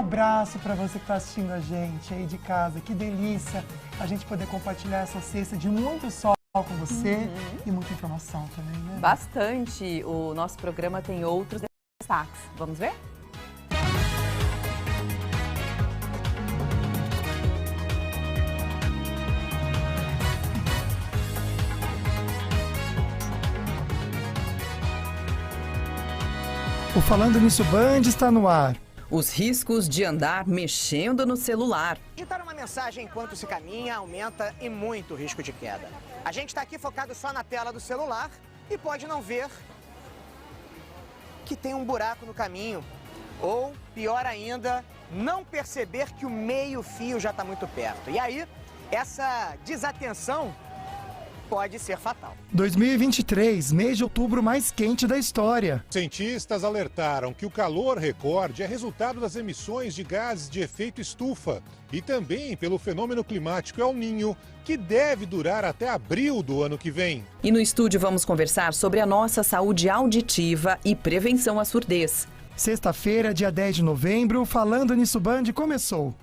abraço para você que está assistindo a gente aí de casa. Que delícia a gente poder compartilhar essa cesta de muito sol com você e muita informação também, né? Bastante. O nosso programa tem outros destaques. Vamos ver? O Falando Nisso Band está no ar. Os riscos de andar mexendo no celular. Digitar uma mensagem enquanto se caminha aumenta e muito o risco de queda. A gente está aqui focado só na tela do celular e pode não ver que tem um buraco no caminho. Ou, pior ainda, não perceber que o meio-fio já está muito perto. E aí, essa desatenção pode ser fatal. 2023, mês de outubro mais quente da história. Cientistas alertaram que o calor recorde é resultado das emissões de gases de efeito estufa e também pelo fenômeno climático El Niño, que deve durar até abril do ano que vem. E no estúdio vamos conversar sobre a nossa saúde auditiva e prevenção à surdez. Sexta-feira, dia 10 de novembro, Falando Nisso Band começou.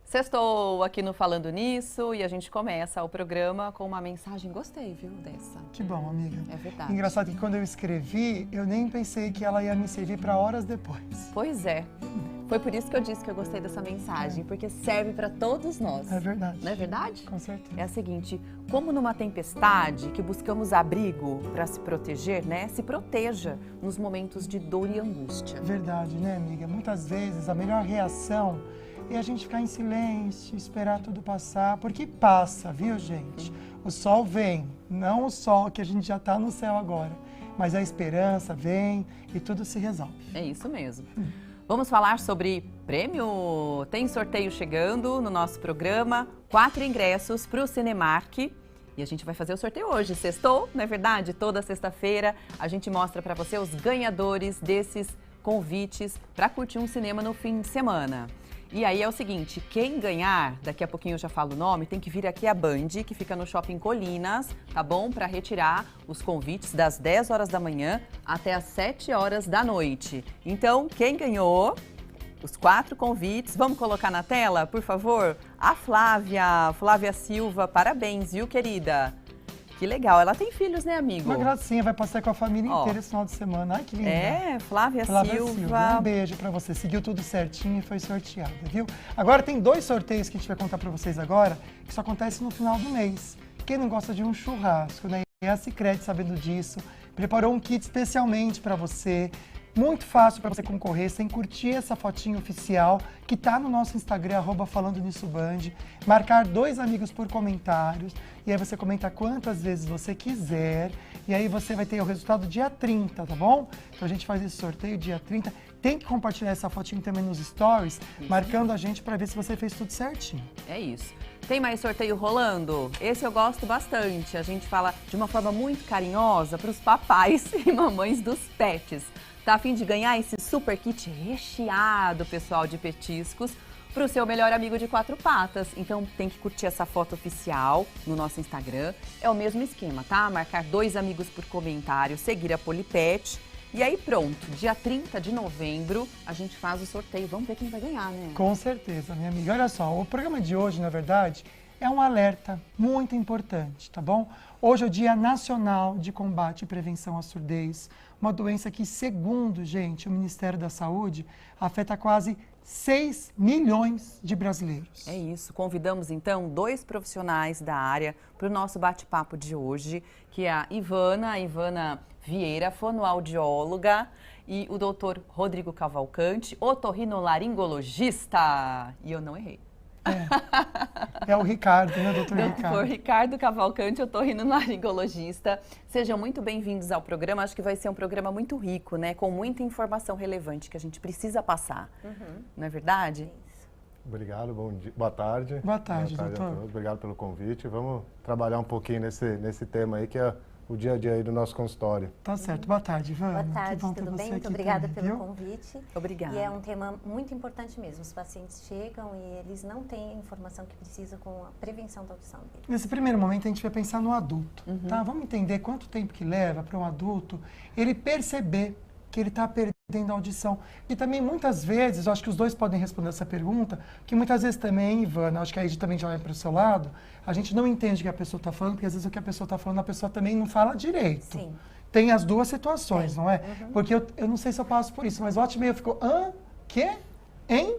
Sextou aqui no Falando Nisso e a gente começa o programa com uma mensagem. Gostei, viu, dessa? Que bom, amiga. É verdade. Engraçado que quando eu escrevi, eu nem pensei que ela ia me servir para horas depois. Pois é. Foi por isso que eu disse que eu gostei dessa mensagem, porque serve para todos nós. É verdade. Não é verdade? Com certeza. É a seguinte, como numa tempestade que buscamos abrigo para se proteger, né? Se proteja nos momentos de dor e angústia. Verdade, né, amiga? Muitas vezes a melhor reação é a gente ficar em silêncio, esperar tudo passar, porque passa, viu, gente? O sol vem, não o sol que a gente já está no céu agora, mas a esperança vem e tudo se resolve. É isso mesmo. Vamos falar sobre prêmio. Tem sorteio chegando no nosso programa, 4 ingressos para o Cinemark. E a gente vai fazer o sorteio hoje, sextou, não é verdade? Toda sexta-feira a gente mostra para você os ganhadores desses convites para curtir um cinema no fim de semana. E aí é o seguinte, quem ganhar, daqui a pouquinho eu já falo o nome, tem que vir aqui a Band, que fica no Shopping Colinas, tá bom? Para retirar os convites das 10 horas da manhã até as 7 horas da noite. Então, quem ganhou os 4 convites, vamos colocar na tela, por favor? A Flávia Silva, parabéns, viu, querida? Que legal, ela tem filhos, né, amigo? Uma gracinha, vai passar com a família inteira esse final de semana. Ai, que lindo. É, Flávia Silva. Um beijo pra você. Seguiu tudo certinho e foi sorteada, viu? Agora tem 2 sorteios que a gente vai contar pra vocês agora, que só acontece no final do mês. Quem não gosta de um churrasco, né? E a Sicredi, sabendo disso, preparou um kit especialmente pra você. Muito fácil para você concorrer, sem curtir essa fotinha oficial que tá no nosso Instagram, @FalandoNissoBand, marcar 2 amigos por comentários, e aí você comenta quantas vezes você quiser, e aí você vai ter o resultado dia 30, tá bom? Então a gente faz esse sorteio dia 30, tem que compartilhar essa fotinha também nos stories, marcando a gente para ver se você fez tudo certinho. É isso. Tem mais sorteio rolando? Esse eu gosto bastante, a gente fala de uma forma muito carinhosa para os papais e mamães dos pets. Tá a fim de ganhar esse super kit recheado, pessoal, de petiscos para o seu melhor amigo de 4 patas. Então tem que curtir essa foto oficial no nosso Instagram. É o mesmo esquema, tá? Marcar 2 amigos por comentário, seguir a Polipet. E aí pronto, dia 30 de novembro a gente faz o sorteio. Vamos ver quem vai ganhar, né? Com certeza, minha amiga. Olha só, o programa de hoje, na verdade, é um alerta muito importante, tá bom? Hoje é o Dia Nacional de Combate e Prevenção à Surdez, uma doença que, segundo, gente, o Ministério da Saúde, afeta quase 6 milhões de brasileiros. É isso. Convidamos, então, 2 profissionais da área para o nosso bate-papo de hoje, que é a Ivana Vieira, fonoaudióloga, e o doutor Rodrigo Cavalcante, otorrinolaringologista. E eu não errei. É o Ricardo, né, doutor Ricardo? Doutor Ricardo Cavalcante, otorrinolaringologista. Sejam muito bem-vindos ao programa. Acho que vai ser um programa muito rico, né? Com muita informação relevante que a gente precisa passar. Não é verdade? Obrigado, boa tarde. Boa tarde, a doutor. todos. Obrigado pelo convite. Vamos trabalhar um pouquinho nesse tema aí que é o dia a dia aí do nosso consultório. Tá certo. Boa tarde, Ivana. Boa tarde, Que bom ter tudo você bem? Muito aqui obrigada também, pelo viu? convite. Obrigada. E é um tema muito importante mesmo. Os pacientes chegam e eles não têm a informação que precisa com a prevenção da audição deles. Nesse primeiro momento, a gente vai pensar no adulto, tá? Vamos entender quanto tempo que leva para um adulto ele perceber que ele está perdendo a audição. E também, muitas vezes, eu acho que os dois podem responder essa pergunta, que muitas vezes também, Ivana, acho que a Ed também já vai para o seu lado, a gente não entende o que a pessoa está falando, porque às vezes o que a pessoa está falando, a pessoa também não fala direito. Sim. Tem as duas situações, não é? Porque eu não sei se eu passo por isso, mas volta e meia eu fico, quê? Hein?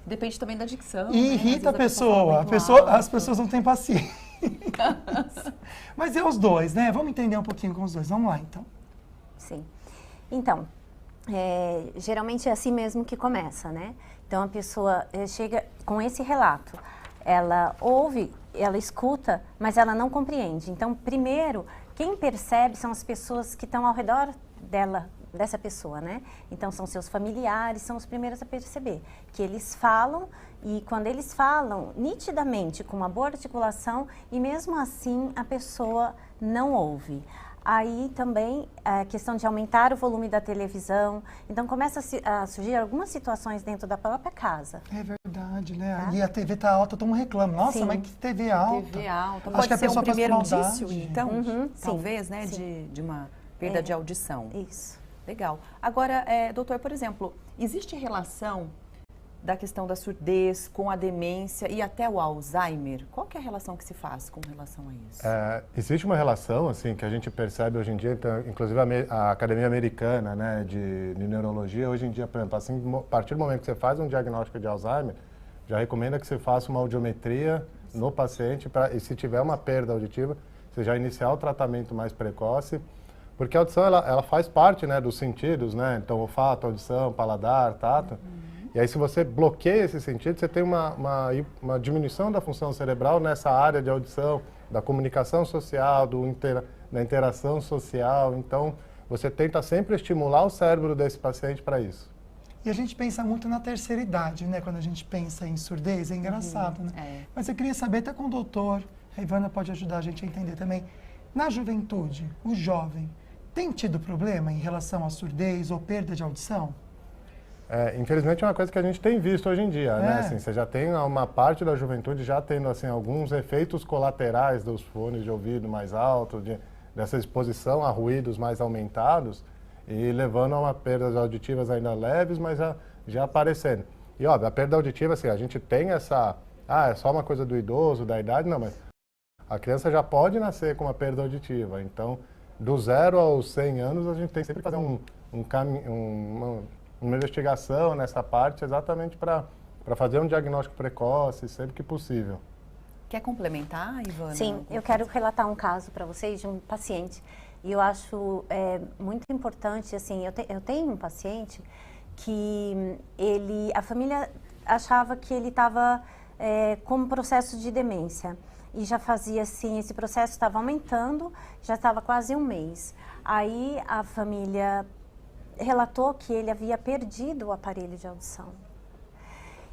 Depende também da dicção. E né? Às irrita vezes a fala pessoa. muito As alto. pessoas não têm paciência. Mas é os dois, né? Vamos entender um pouquinho com os dois. Vamos lá, então. Sim. Então, geralmente é assim mesmo que começa, né? Então, a pessoa chega com esse relato. Ela ouve, ela escuta, mas ela não compreende. Então, primeiro, quem percebe são as pessoas que estão ao redor dessa pessoa, né? Então, são seus familiares, são os primeiros a perceber. Que eles falam, e quando eles falam, nitidamente, com uma boa articulação, e mesmo assim a pessoa não ouve. Aí também a questão de aumentar o volume da televisão. Então começa a surgir algumas situações dentro da própria casa. É verdade, né? Tá. E a TV tá alta, todo mundo reclama. Nossa, Sim. mas que TV alta. TV alta. Acho Pode que a ser um pessoa faz primeiro por maldade. indício, então, Sim. talvez, né, Sim. de uma perda de audição. Isso. Legal. Agora, doutor, por exemplo, existe relação da questão da surdez com a demência e até o Alzheimer? Qual que é a relação que se faz com relação a isso? Existe uma relação, assim, que a gente percebe hoje em dia, então, inclusive a Academia Americana, né, de Neurologia, hoje em dia, por exemplo, assim, a partir do momento que você faz um diagnóstico de Alzheimer, já recomenda que você faça uma audiometria no paciente, e se tiver uma perda auditiva, você já iniciar o tratamento mais precoce, porque a audição, ela faz parte, né, dos sentidos, né, então olfato, audição, paladar, tato. E aí, se você bloqueia esse sentido, você tem uma diminuição da função cerebral nessa área de audição, da comunicação social, da interação social. Então, você tenta sempre estimular o cérebro desse paciente para isso. E a gente pensa muito na terceira idade, né? Quando a gente pensa em surdez, é engraçado, né? Mas eu queria saber, até com o doutor, a Ivana pode ajudar a gente a entender também. Na juventude, o jovem, tem tido problema em relação à surdez ou perda de audição? Infelizmente é uma coisa que a gente tem visto hoje em dia, né? Assim, você já tem uma parte da juventude já tendo assim, alguns efeitos colaterais dos fones de ouvido mais altos, dessa exposição a ruídos mais aumentados e levando a uma perdas auditivas ainda leves, mas já aparecendo. E óbvio, a perda auditiva, assim, a gente tem essa... é só uma coisa do idoso, da idade, não, mas a criança já pode nascer com uma perda auditiva. Então, do 0 aos 100 anos, a gente tem sempre que fazer uma investigação nessa parte exatamente para fazer um diagnóstico precoce, sempre que possível. Quer complementar, Ivana? Sim, eu quero relatar um caso para vocês de um paciente. E eu acho muito importante, assim, eu tenho um paciente que a família achava que ele estava com um processo de demência. E já fazia assim, esse processo estava aumentando, já estava quase um mês. Aí a família relatou que ele havia perdido o aparelho de audição.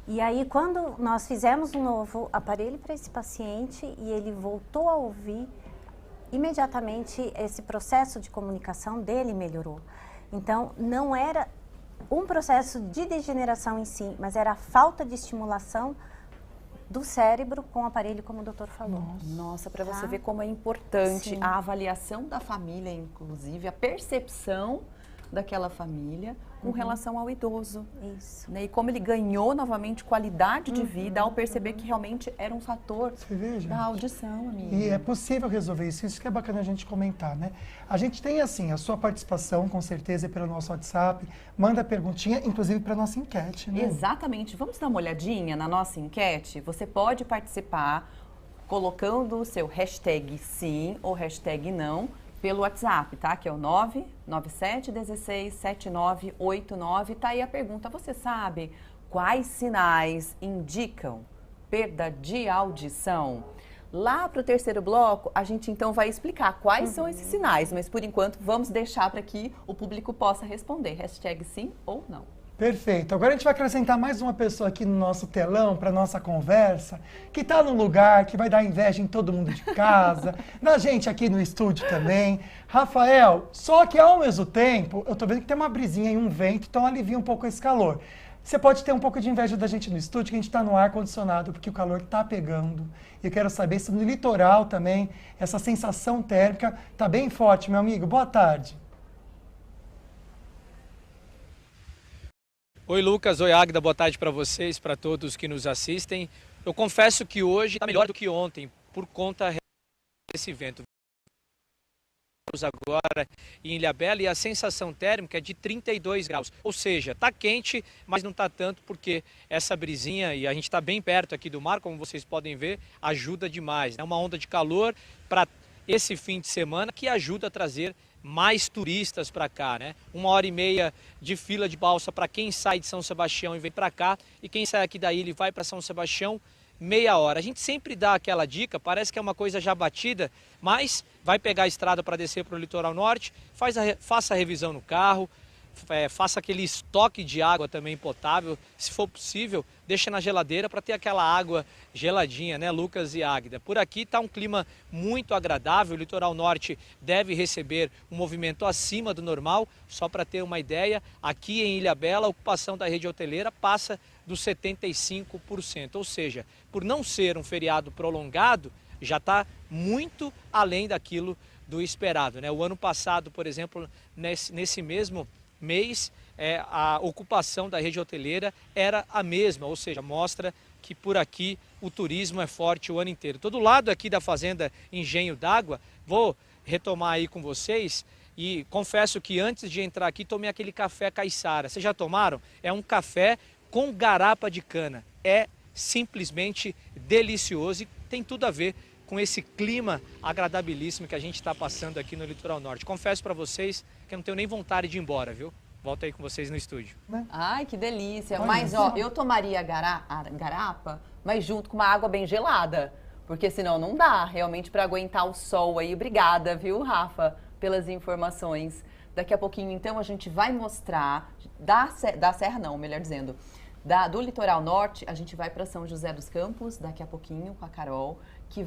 E aí, quando nós fizemos um novo aparelho para esse paciente e ele voltou a ouvir, imediatamente esse processo de comunicação dele melhorou. Então, não era um processo de degeneração em si, mas era a falta de estimulação do cérebro com o aparelho, como o doutor falou. Nossa, para você Tá? ver como é importante Sim. a avaliação da família, inclusive, a percepção daquela família com relação ao idoso. Isso. Né? E como ele ganhou novamente qualidade de vida ao perceber que realmente era um fator Você vê, gente? da audição, amiga. E é possível resolver isso, isso que é bacana a gente comentar, né? A gente tem, assim, a sua participação, com certeza, pelo nosso WhatsApp, manda perguntinha, inclusive para nossa enquete, né? Exatamente. Vamos dar uma olhadinha na nossa enquete? Você pode participar colocando o seu hashtag sim ou hashtag não pelo WhatsApp, tá? Que é o 997167989. Tá aí a pergunta. Você sabe quais sinais indicam perda de audição? Lá para o terceiro bloco, a gente então vai explicar quais são esses sinais, mas por enquanto vamos deixar para que o público possa responder. Hashtag sim ou não. Perfeito. Agora a gente vai acrescentar mais uma pessoa aqui no nosso telão, para nossa conversa, que está num lugar que vai dar inveja em todo mundo de casa, na gente aqui no estúdio também. Rafael, só que ao mesmo tempo, eu tô vendo que tem uma brisinha e um vento, então alivia um pouco esse calor. Você pode ter um pouco de inveja da gente no estúdio, que a gente está no ar-condicionado, porque o calor está pegando. Eu quero saber se no litoral também, essa sensação térmica está bem forte, meu amigo. Boa tarde. Oi, Lucas. Oi, Águida. Boa tarde para vocês, para todos que nos assistem. Eu confesso que hoje está melhor do que ontem, por conta desse vento. Agora em Ilhabela, e a sensação térmica é de 32 graus, ou seja, está quente, mas não está tanto, porque essa brisinha, e a gente está bem perto aqui do mar, como vocês podem ver, ajuda demais. É uma onda de calor para esse fim de semana que ajuda a trazer mais turistas para cá, né? 1h30 de fila de balsa para quem sai de São Sebastião e vem para cá, e quem sai aqui da ilha e vai para São Sebastião, meia hora. A gente sempre dá aquela dica, parece que é uma coisa já batida, mas vai pegar a estrada para descer para o litoral norte, faça a revisão no carro, faça aquele estoque de água também potável, se for possível, deixa na geladeira para ter aquela água geladinha, né, Lucas e Águida? Por aqui está um clima muito agradável, o litoral norte deve receber um movimento acima do normal, só para ter uma ideia, aqui em Ilhabela a ocupação da rede hoteleira passa dos 75%, ou seja, por não ser um feriado prolongado, já está muito além daquilo do esperado, né? O ano passado, por exemplo, nesse mesmo mês, a ocupação da rede hoteleira era a mesma, ou seja, mostra que por aqui o turismo é forte o ano inteiro. Todo lado aqui da Fazenda Engenho d'Água, vou retomar aí com vocês e confesso que antes de entrar aqui tomei aquele café caiçara. Vocês já tomaram? É um café com garapa de cana. É simplesmente delicioso e tem tudo a ver com esse clima agradabilíssimo que a gente está passando aqui no litoral norte. Confesso para vocês que eu não tenho nem vontade de ir embora, viu? Volto aí com vocês no estúdio. Ai, que delícia. Olha Mas, só. ó, eu tomaria a garapa, mas junto com uma água bem gelada. Porque senão não dá realmente para aguentar o sol aí. Obrigada, viu, Rafa, pelas informações. Daqui a pouquinho, então, a gente vai mostrar, da Serra não, melhor dizendo, do litoral norte, a gente vai para São José dos Campos, daqui a pouquinho, com a Carol, que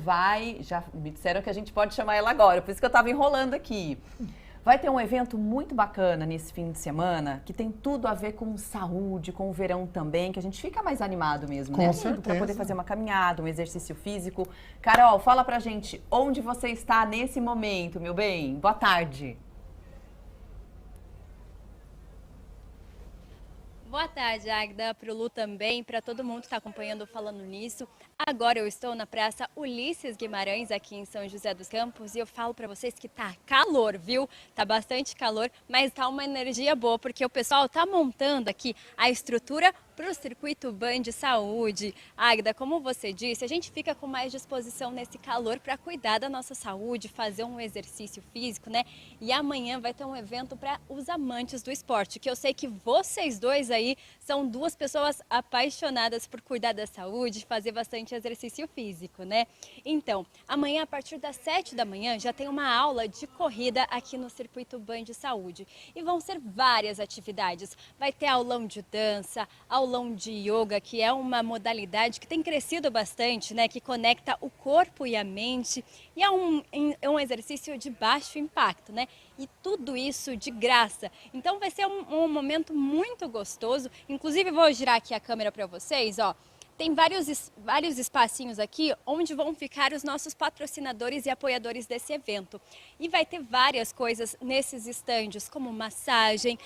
já me disseram que a gente pode chamar ela agora, por isso que eu estava enrolando aqui. Vai ter um evento muito bacana nesse fim de semana, que tem tudo a ver com saúde, com o verão também, que a gente fica mais animado mesmo, né? Com certeza. Para poder fazer uma caminhada, um exercício físico. Carol, fala pra gente onde você está nesse momento, meu bem. Boa tarde. Boa tarde, Águida, para o Lu também, para todo mundo que está acompanhando Falando Nisso. Agora eu estou na Praça Ulisses Guimarães, aqui em São José dos Campos, e eu falo para vocês que tá calor, viu? Tá bastante calor, mas tá uma energia boa, porque o pessoal tá montando aqui a estrutura para o Circuito Band Saúde. Águida, como você disse, a gente fica com mais disposição nesse calor para cuidar da nossa saúde, fazer um exercício físico, né? E amanhã vai ter um evento para os amantes do esporte, que eu sei que vocês dois aí são duas pessoas apaixonadas por cuidar da saúde, fazer bastante exercício físico, né? Então, amanhã, a partir das 7 da manhã, já tem uma aula de corrida aqui no Circuito Band Saúde. E vão ser várias atividades. Vai ter aulão de dança, aulão de yoga, que é uma modalidade que tem crescido bastante, né? Que conecta o corpo e a mente. E é um exercício de baixo impacto, né? E tudo isso de graça. Então vai ser um momento muito gostoso. Inclusive, vou girar aqui a câmera para vocês, ó. Tem vários espacinhos aqui onde vão ficar os nossos patrocinadores e apoiadores desse evento. E vai ter várias coisas nesses estandes, como massagem,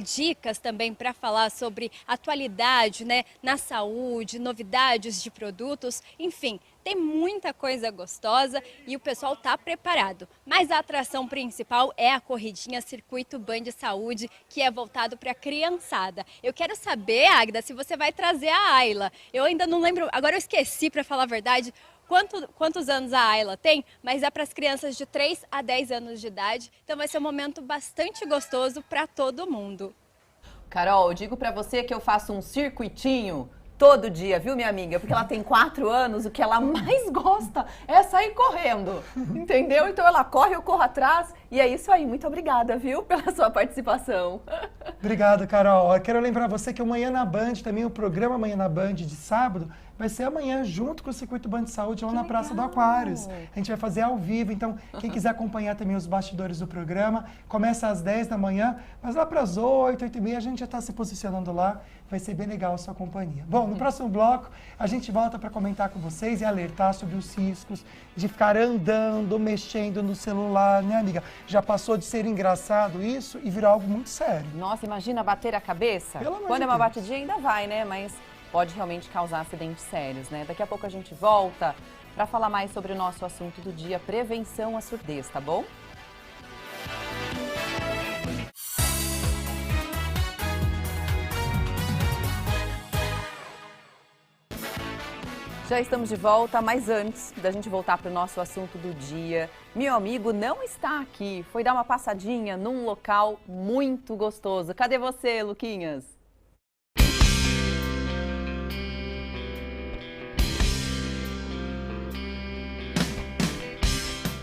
dicas também para falar sobre atualidade, né, na saúde, novidades de produtos, enfim. Tem muita coisa gostosa e o pessoal está preparado. Mas a atração principal é a corridinha Circuito Band Saúde, que é voltado para a criançada. Eu quero saber, Águida, se você vai trazer a Ayla. Eu ainda não lembro, agora eu esqueci, para falar a verdade, quantos anos a Ayla tem, mas é para as crianças de 3 a 10 anos de idade. Então vai ser um momento bastante gostoso para todo mundo. Carol, eu digo para você que eu faço um circuitinho todo dia, viu, minha amiga? Porque ela tem 4 anos, o que ela mais gosta é sair correndo, entendeu? Então ela corre, eu corro atrás, e é isso aí. Muito obrigada, viu, pela sua participação. Obrigado, Carol. Eu quero lembrar você que o Manhã na Band, também o programa Manhã na Band de sábado, vai ser amanhã junto com o Circuito Band de Saúde lá na Praça do Aquários. A gente vai fazer ao vivo, então quem quiser acompanhar também os bastidores do programa, começa às 10 da manhã, mas lá para as 8, 8h30 a gente já está se posicionando lá, vai ser bem legal a sua companhia. Bom, no próximo bloco a gente volta para comentar com vocês e alertar sobre os riscos de ficar andando, mexendo no celular, né, amiga? Já passou de ser engraçado isso e virou algo muito sério. Nossa, imagina bater a cabeça? Pelo amor Quando de é uma Deus. batidinha ainda vai, né? Mas pode realmente causar acidentes sérios, né? Daqui a pouco a gente volta para falar mais sobre o nosso assunto do dia, prevenção à surdez, tá bom? Já estamos de volta, mas antes da gente voltar para o nosso assunto do dia, meu amigo não está aqui, foi dar uma passadinha num local muito gostoso. Cadê você, Luquinhas?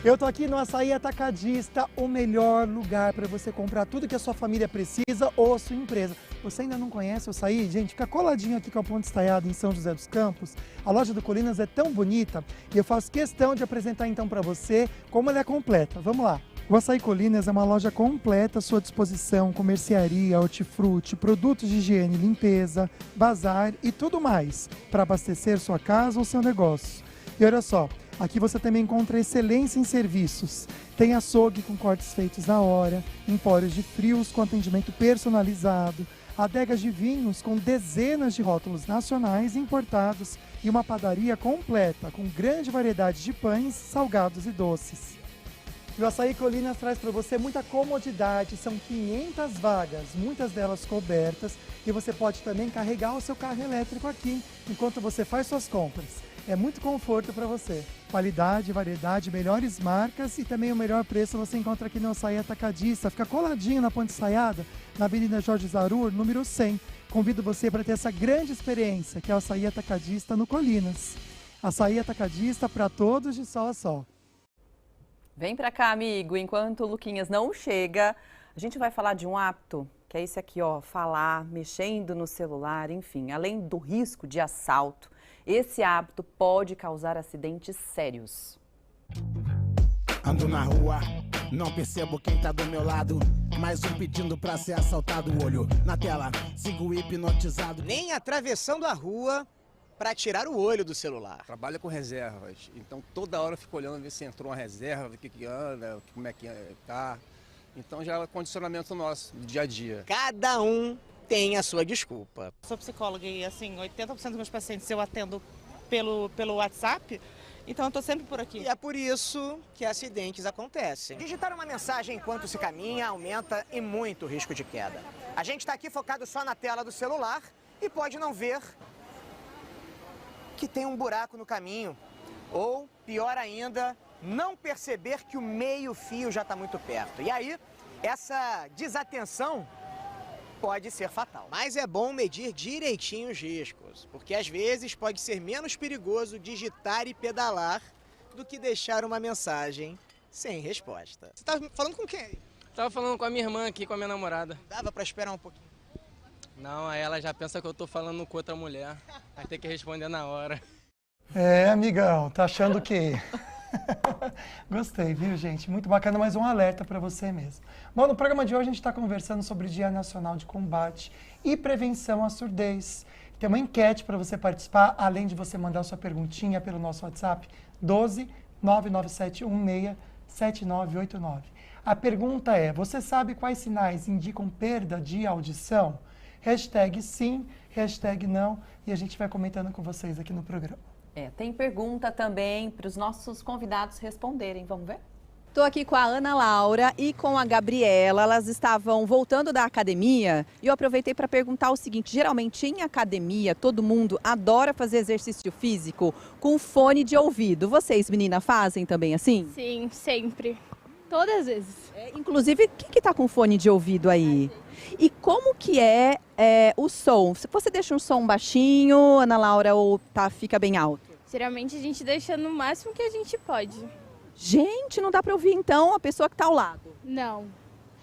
Eu tô aqui no Açaí Atacadista, o melhor lugar para você comprar tudo que a sua família precisa ou a sua empresa. Você ainda não conhece o Açaí? Gente, fica coladinho aqui com a Ponte Estaiada em São José dos Campos. A loja do Colinas é tão bonita e eu faço questão de apresentar então para você como ela é completa. Vamos lá. O Açaí Colinas é uma loja completa à sua disposição, com mercearia, hortifruti, produtos de higiene e limpeza, bazar e tudo mais para abastecer sua casa ou seu negócio. E olha só, aqui você também encontra excelência em serviços. Tem açougue com cortes feitos na hora, empórios de frios com atendimento personalizado, adegas de vinhos com dezenas de rótulos nacionais e importados e uma padaria completa com grande variedade de pães, salgados e doces. E o Açaí Colinas traz para você muita comodidade, são 500 vagas, muitas delas cobertas, e você pode também carregar o seu carro elétrico aqui enquanto você faz suas compras. É muito conforto para você. Qualidade, variedade, melhores marcas e também o melhor preço você encontra aqui no Açaí Atacadista. Fica coladinho na Ponte Estaiada, na Avenida Jorge Zarur, número 100. Convido você para ter essa grande experiência, que é o Açaí Atacadista no Colinas. Açaí Atacadista para todos de sol a sol. Vem pra cá, amigo. Enquanto o Luquinhas não chega, a gente vai falar de um hábito, que é esse aqui, ó, falar, mexendo no celular, enfim, além do risco de assalto, esse hábito pode causar acidentes sérios. Ando na rua, não percebo quem tá do meu lado. Mais um pedindo pra ser assaltado, olho na tela, sigo hipnotizado. Nem atravessando a rua para tirar o olho do celular. Trabalha com reservas, então toda hora eu fico olhando, ver se entrou uma reserva, ver o que anda, como é que tá. Então já é condicionamento nosso, do dia a dia. Cada um tem a sua desculpa. Sou psicóloga e assim, 80% dos meus pacientes eu atendo pelo WhatsApp, então eu tô sempre por aqui. E é por isso que acidentes acontecem. Digitar uma mensagem enquanto se caminha aumenta e muito o risco de queda. A gente está aqui focado só na tela do celular e pode não ver que tem um buraco no caminho. Ou, pior ainda, não perceber que o meio-fio já está muito perto. E aí, essa desatenção pode ser fatal. Mas é bom medir direitinho os riscos, porque às vezes pode ser menos perigoso digitar e pedalar do que deixar uma mensagem sem resposta. Você tá falando com quem? Tava falando com a minha irmã aqui, com a minha namorada. Dava para esperar um pouquinho? Não, aí ela já pensa que eu tô falando com outra mulher. Vai ter que responder na hora. É, amigão, tá achando o quê? Gostei, viu, gente? Muito bacana, mais um alerta para você mesmo. Bom, no programa de hoje a gente está conversando sobre o Dia Nacional de Combate e Prevenção à Surdez. Tem uma enquete para você participar, além de você mandar sua perguntinha pelo nosso WhatsApp, 12 99716 7989. A pergunta é, você sabe quais sinais indicam perda de audição? Hashtag sim, hashtag não, e a gente vai comentando com vocês aqui no programa. Tem pergunta também para os nossos convidados responderem. Vamos ver? Estou aqui com a Ana Laura e com a Gabriela. Elas estavam voltando da academia e eu aproveitei para perguntar o seguinte: geralmente em academia todo mundo adora fazer exercício físico com fone de ouvido. Vocês, meninas, fazem também assim? Sim, sempre. Todas as vezes. Inclusive, quem que tá com fone de ouvido aí? E como que é o som? Você deixa um som baixinho, Ana Laura, ou fica bem alto? Geralmente a gente deixa no máximo que a gente pode. Gente, não dá para ouvir então a pessoa que está ao lado? Não.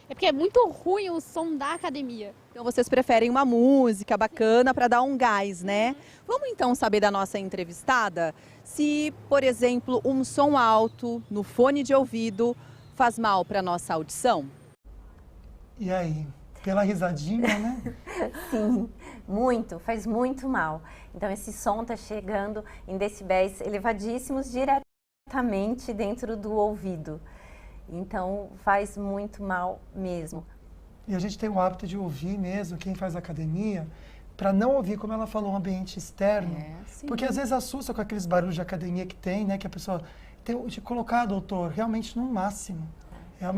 É porque é muito ruim o som da academia. Então vocês preferem uma música bacana para dar um gás, né? Vamos então saber da nossa entrevistada se, por exemplo, um som alto no fone de ouvido faz mal para nossa audição? E aí? Pela risadinha, né? Sim, muito, faz muito mal. Então esse som está chegando em decibéis elevadíssimos diretamente dentro do ouvido. Então faz muito mal mesmo. E a gente tem o hábito de ouvir mesmo, quem faz academia, para não ouvir, como ela falou, um ambiente externo. Porque às vezes assusta com aqueles barulhos de academia que tem, né? Que a pessoa tem de colocar, doutor, realmente no máximo.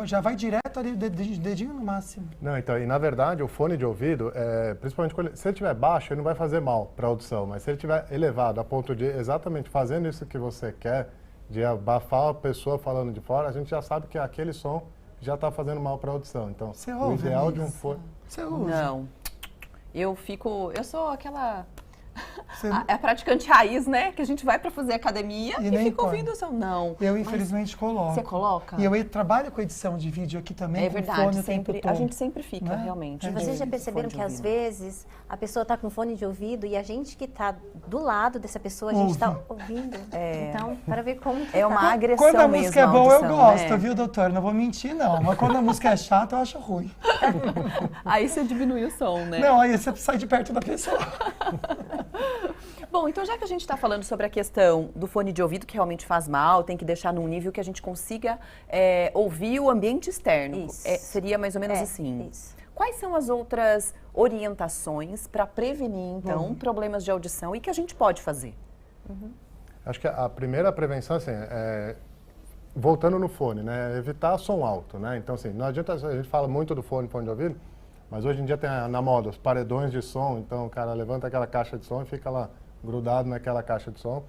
Já vai direto ali, dedinho no máximo. Não, então, e na verdade, o fone de ouvido, principalmente se ele estiver baixo, ele não vai fazer mal para a audição, mas se ele estiver elevado a ponto de exatamente fazendo isso que você quer, de abafar a pessoa falando de fora, a gente já sabe que aquele som já está fazendo mal para a audição. Então, o ideal de um fone... Você usa? Não. Eu sou aquela... É a praticante raiz, né? Que a gente vai para fazer academia e fica ouvindo o som. Não. Eu, infelizmente, coloco. Você coloca? E eu trabalho com edição de vídeo aqui também. É verdade, fone sempre, a gente sempre fica, né? realmente. Vocês já perceberam que, às vezes, a pessoa está com fone de ouvido e a gente que está do lado dessa pessoa, a gente está ouvindo. Então, para ver como que é uma agressão mesmo. Quando a música é boa, audição, eu gosto, né? viu, doutor? Não vou mentir, não. Mas quando a música é chata, eu acho ruim. Aí você diminui o som, né? Não, aí você sai de perto da pessoa. Bom, então já que a gente está falando sobre a questão do fone de ouvido, que realmente faz mal, tem que deixar num nível que a gente consiga ouvir o ambiente externo. Seria mais ou menos assim. Isso. Quais são as outras orientações para prevenir, então, problemas de audição e que a gente pode fazer? Acho que a primeira prevenção, assim, voltando no fone, né? Evitar som alto, né? Então, assim, não adianta, a gente fala muito do fone de ouvido, mas hoje em dia tem na moda os paredões de som, então o cara levanta aquela caixa de som e fica lá grudado naquela caixa de som.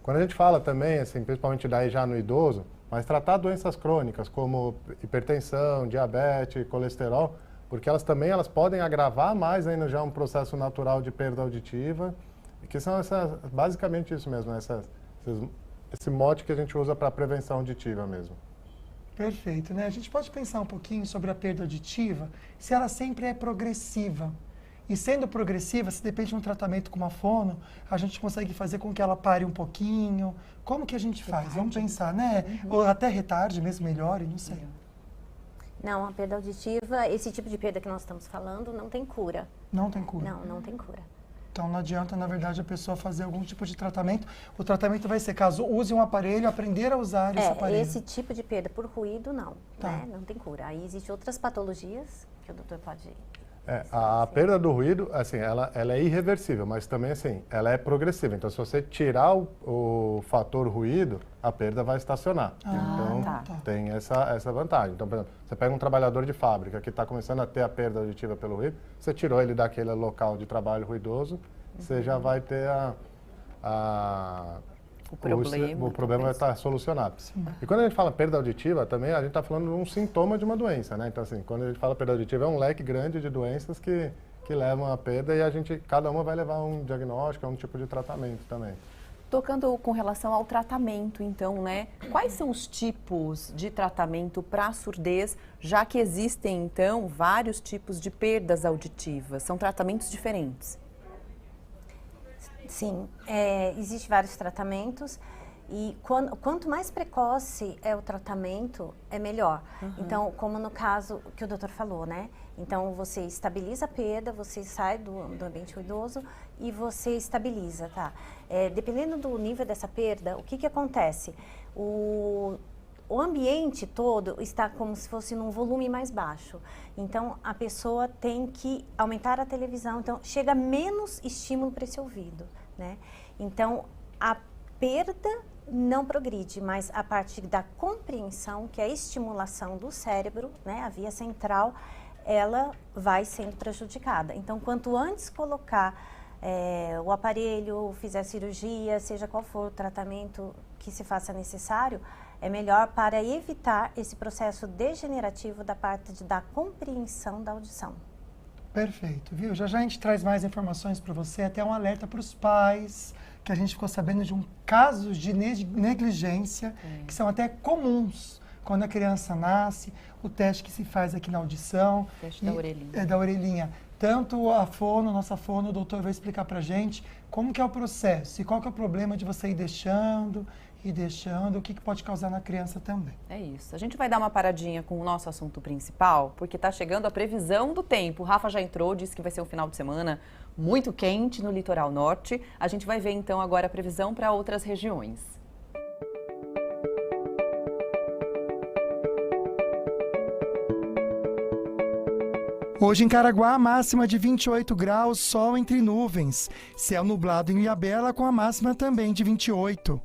Quando a gente fala também, assim, principalmente daí já no idoso, mas tratar doenças crônicas como hipertensão, diabetes, colesterol, porque elas podem agravar mais ainda já um processo natural de perda auditiva, que são basicamente isso mesmo, esse mote que a gente usa para prevenção auditiva mesmo. Perfeito, né? A gente pode pensar um pouquinho sobre a perda auditiva, se ela sempre é progressiva. E sendo progressiva, se depende de um tratamento com uma fono, a gente consegue fazer com que ela pare um pouquinho. Como que a gente faz? Vamos pensar, né? Ou até retarde mesmo, melhore, não sei. Não, a perda auditiva, esse tipo de perda que nós estamos falando, não tem cura. Não tem cura? Não, não tem cura. Então não adianta, na verdade, a pessoa fazer algum tipo de tratamento. O tratamento vai ser caso use um aparelho, aprender a usar esse aparelho. Esse tipo de perda por ruído, não. Né? Não tem cura. Aí existem outras patologias que o doutor pode... A perda do ruído, assim, ela é irreversível, mas também, assim, ela é progressiva. Então, se você tirar o fator ruído, a perda vai estacionar. Então, tem essa vantagem. Então, por exemplo, você pega um trabalhador de fábrica que está começando a ter a perda auditiva pelo ruído, você tirou ele daquele local de trabalho ruidoso, você já vai ter o problema vai estar solucionado. Sim. E quando a gente fala perda auditiva, também a gente está falando de um sintoma de uma doença, né? Então, assim, quando a gente fala perda auditiva, é um leque grande de doenças que levam à perda e cada uma vai levar um diagnóstico, um tipo de tratamento também. Tocando com relação ao tratamento, então, né? Quais são os tipos de tratamento para a surdez, já que existem, então, vários tipos de perdas auditivas? São tratamentos diferentes? Sim, existem vários tratamentos e quanto mais precoce é o tratamento, é melhor. Então, como no caso que o doutor falou, né? Então, você estabiliza a perda, você sai do ambiente ruidoso e você estabiliza, tá? Dependendo do nível dessa perda, o que acontece? O ambiente todo está como se fosse num volume mais baixo. Então, a pessoa tem que aumentar a televisão. Então, chega menos estímulo para esse ouvido, né? Então, a perda não progride, mas a parte da compreensão, que é a estimulação do cérebro, né? A via central, ela vai sendo prejudicada. Então, quanto antes colocar o aparelho, fizer cirurgia, seja qual for o tratamento que se faça necessário, é melhor para evitar esse processo degenerativo da parte da compreensão da audição. Perfeito, viu? Já já a gente traz mais informações para você, até um alerta para os pais, que a gente ficou sabendo de casos de negligência, que são até comuns quando a criança nasce, o teste que se faz aqui na audição. Teste da orelhinha. É da orelhinha. Tanto a fono, nossa fono, o doutor vai explicar pra gente como que é o processo e qual que é o problema de você ir deixando, o que pode causar na criança também. É isso. A gente vai dar uma paradinha com o nosso assunto principal, porque está chegando a previsão do tempo. O Rafa já entrou, disse que vai ser um final de semana muito quente no litoral norte. A gente vai ver então agora a previsão para outras regiões. Hoje em Caraguá, máxima de 28 graus, sol entre nuvens. Céu nublado em Ilhabela com a máxima também de 28.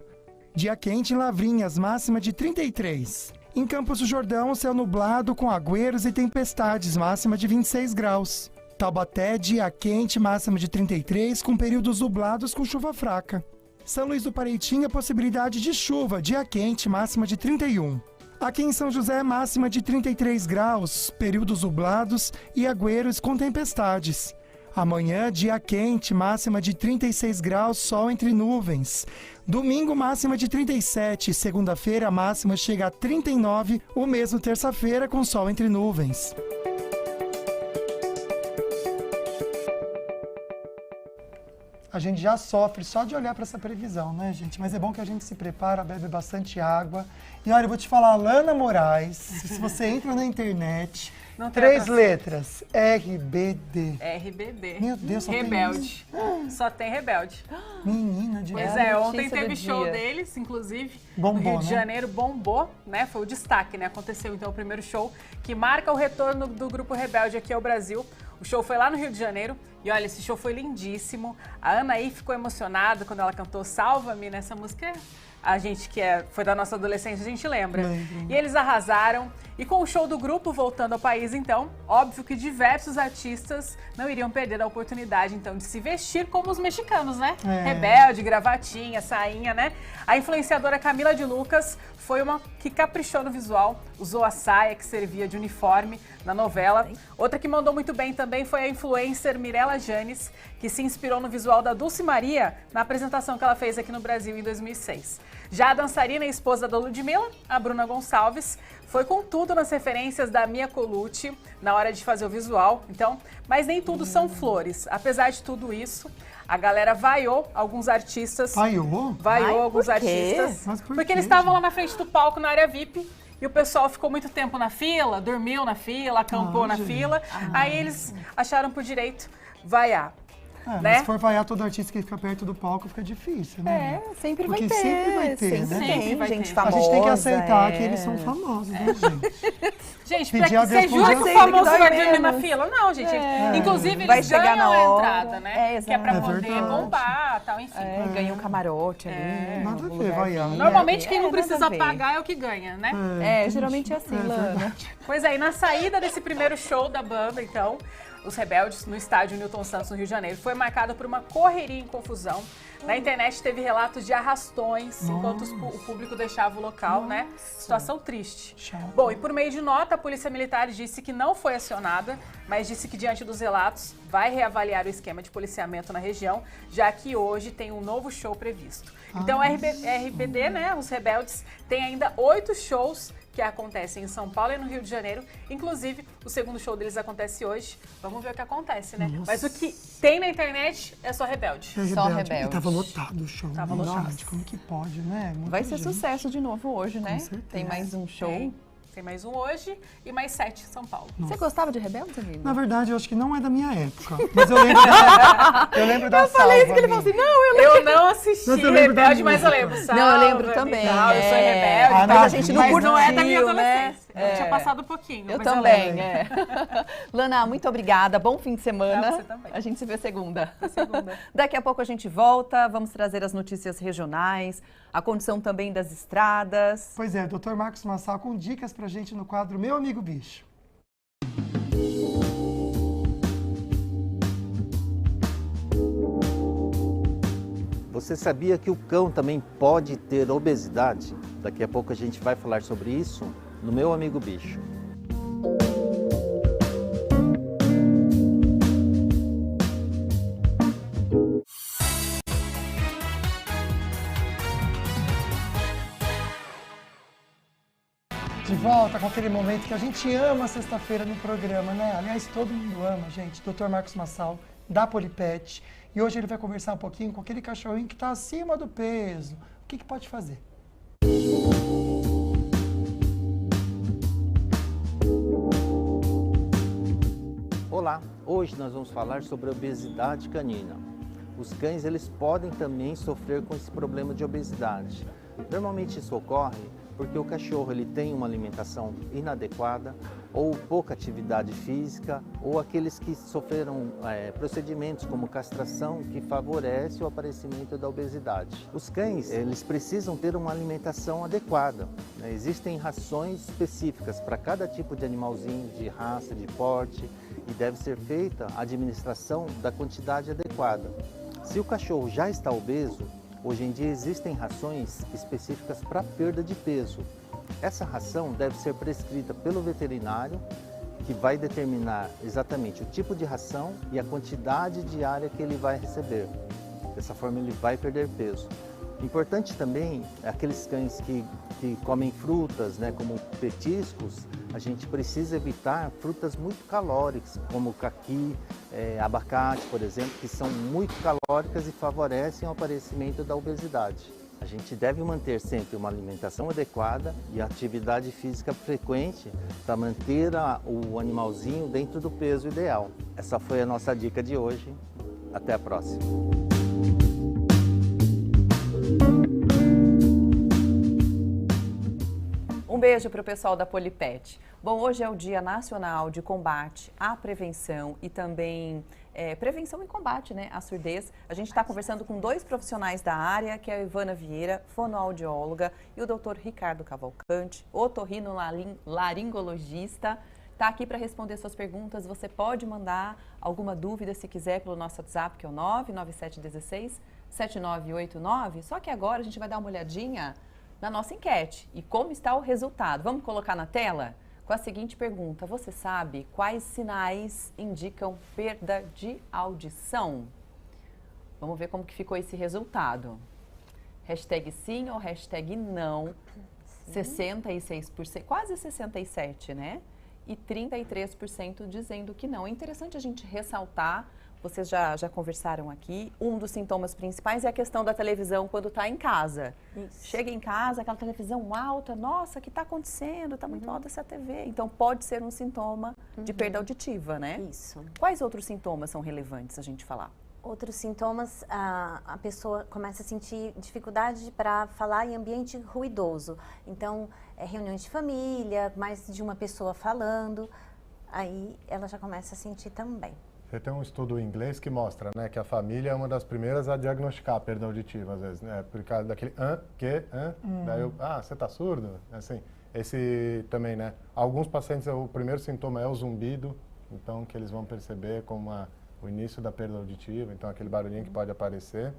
Dia quente em Lavrinhas, máxima de 33. Em Campos do Jordão, céu nublado com agüeros e tempestades, máxima de 26 graus. Taubaté, dia quente, máxima de 33, com períodos nublados com chuva fraca. São Luís do Paraitinga, possibilidade de chuva, dia quente, máxima de 31. Aqui em São José, máxima de 33 graus, períodos nublados e agüeros com tempestades. Amanhã, dia quente, máxima de 36 graus, sol entre nuvens. Domingo, máxima de 37. Segunda-feira, máxima chega a 39, o mesmo terça-feira com sol entre nuvens. A gente já sofre só de olhar para essa previsão, né, gente? Mas é bom que a gente se prepara, bebe bastante água. E olha, eu vou te falar, Lana Moraes, se você entra na internet, 3 letras, RBD. RBD. Meu Deus, só Rebelde. Tem Só tem Rebelde. Menina de Pois ontem teve show deles, inclusive, bombou, no Rio de né? Janeiro, bombou, né? Foi o destaque, né? Aconteceu então o primeiro show que marca o retorno do grupo Rebelde aqui ao Brasil. O show foi lá no Rio de Janeiro e olha, esse show foi lindíssimo. A Anaí ficou emocionada quando ela cantou Salva-me nessa música. A gente que foi da nossa adolescência, a gente lembra. E eles arrasaram. E com o show do grupo voltando ao país, então, óbvio que diversos artistas não iriam perder a oportunidade, então, de se vestir como os mexicanos, né? Rebelde, gravatinha, sainha, né? A influenciadora Camila de Lucas foi uma que caprichou no visual, usou a saia que servia de uniforme na novela. Outra que mandou muito bem também foi a influencer Mirella Janes, que se inspirou no visual da Dulce Maria na apresentação que ela fez aqui no Brasil em 2006. Já a dançarina e esposa da Ludmilla, a Bruna Gonçalves, foi com tudo nas referências da Mia Colucci na hora de fazer o visual. Então, mas nem tudo são flores. Apesar de tudo isso, a galera vaiou alguns artistas. Vaiou? Vaiou alguns artistas. Mas por porque quê, eles estavam lá na frente do palco, na área VIP, e o pessoal ficou muito tempo na fila, dormiu na fila, acampou na fila. Aí eles acharam por direito vaiar. Mas né? se for vaiar todo artista que fica perto do palco, fica difícil, né? Sempre Porque vai ter. sempre vai ter, né? Sempre vai gente ter. famosa. A gente tem que aceitar que eles são famosos, né, gente? Gente, Pedir a você Deus por jura que o Deus. famoso Dói vai dormir na menos. fila? Não, gente. Inclusive, Vai eles chegar ganham na a hora. entrada, né? Que é pra exato. poder É verdade. bombar, tal, enfim. Ganha um camarote ali. né, Nada no a ver, lugar vaiar. dele. Normalmente, quem não nada a precisa ver. pagar é o que ganha, né? Geralmente é assim, Lana. Pois é, e na saída desse primeiro show da banda, então, os Rebeldes, no estádio Newton Santos, no Rio de Janeiro, foi marcado por uma correria em confusão. Na internet teve relatos de arrastões enquanto o público deixava o local, né? Situação triste. Bom, e por meio de nota, a Polícia Militar disse que não foi acionada, mas disse que diante dos relatos vai reavaliar o esquema de policiamento na região, já que hoje tem um novo show previsto. Então, RBD, né, os Rebeldes, tem ainda 8 shows que acontecem em São Paulo e no Rio de Janeiro. Inclusive, o segundo show deles acontece hoje. Vamos ver o que acontece, né? Mas o que tem na internet é só Rebelde. Só Rebelde. E tava lotado o show. Tava Nossa, lotado. gente, como que pode, né? Muita Vai ser gente. sucesso de novo hoje, né? certeza. Tem mais um show. Tem mais um hoje e mais 7 em São Paulo. Você gostava de Rebeldes, amigo? Na verdade, eu acho que não é da minha época. Mas eu lembro da Eu falei isso que ele falou assim, não, Eu não assisti Mas eu lembro da Rebelde, mas eu música. lembro. Não, eu lembro Salva-me, também. tal, eu sou rebelde. Ah, mas a gente não mas curtiu, não é da minha né? adolescência. Eu tinha passado um pouquinho. Eu mas também, lembro. Lana, muito obrigada. Bom fim de semana. Pra você também. A gente se vê segunda. Daqui a pouco a gente volta. Vamos trazer as notícias regionais, a condição também das estradas. Pois é, Dr. Marcos Massal com dicas pra gente no quadro Meu Amigo Bicho. Você sabia que o cão também pode ter obesidade? Daqui a pouco a gente vai falar sobre isso no Meu Amigo Bicho. De volta com aquele momento que a gente ama sexta-feira no programa, né? Aliás, todo mundo ama, gente. Dr. Marcos Massal, da Polipet. E hoje ele vai conversar um pouquinho com aquele cachorrinho que está acima do peso. O que pode fazer? Olá, hoje nós vamos falar sobre a obesidade canina. Os cães eles podem também sofrer com esse problema de obesidade. Normalmente isso ocorre porque o cachorro ele tem uma alimentação inadequada ou pouca atividade física ou aqueles que sofreram procedimentos como castração que favorece o aparecimento da obesidade. Os cães eles precisam ter uma alimentação adequada, né? Existem rações específicas para cada tipo de animalzinho, de raça, de porte e deve ser feita a administração da quantidade adequada. Se o cachorro já está obeso, hoje em dia existem rações específicas para perda de peso. Essa ração deve ser prescrita pelo veterinário, que vai determinar exatamente o tipo de ração e a quantidade diária que ele vai receber. Dessa forma ele vai perder peso. Importante também, aqueles cães que comem frutas, né, como petiscos, a gente precisa evitar frutas muito calóricas, como caqui, abacate, por exemplo, que são muito calóricas e favorecem o aparecimento da obesidade. A gente deve manter sempre uma alimentação adequada e atividade física frequente para manter o animalzinho dentro do peso ideal. Essa foi a nossa dica de hoje. Até a próxima. Um beijo para o pessoal da Polipet. Bom, hoje é o Dia Nacional de Combate à Prevenção e também prevenção e combate, né, à surdez. A gente está conversando com dois profissionais da área, que é a Ivana Vieira, fonoaudióloga, e o Dr. Ricardo Cavalcante, otorrinolaringologista. Está aqui para responder suas perguntas. Você pode mandar alguma dúvida, se quiser, pelo nosso WhatsApp, que é o 99716-7989. Só que agora a gente vai dar uma olhadinha na nossa enquete e como está o resultado. Vamos colocar na tela com a seguinte pergunta: você sabe quais sinais indicam perda de audição? Vamos ver como que ficou esse resultado. Hashtag sim ou hashtag não. 66%, quase 67%, né? E 33% dizendo que não. É interessante a gente ressaltar, vocês já conversaram aqui, um dos sintomas principais é a questão da televisão quando está em casa. Isso. Chega em casa, aquela televisão alta, nossa, o que está acontecendo? Está muito alta essa TV. Então, pode ser um sintoma de perda auditiva, né? Isso. Quais outros sintomas são relevantes a gente falar? Outros sintomas, a pessoa começa a sentir dificuldade para falar em ambiente ruidoso. Então, reuniões de família, mais de uma pessoa falando, aí ela já começa a sentir também. Você tem um estudo em inglês que mostra, né, que a família é uma das primeiras a diagnosticar a perda auditiva, às vezes, né, por causa daquele daí você tá surdo? Assim, esse também, né, alguns pacientes, o primeiro sintoma é o zumbido, então, que eles vão perceber como o início da perda auditiva, então aquele barulhinho que pode aparecer.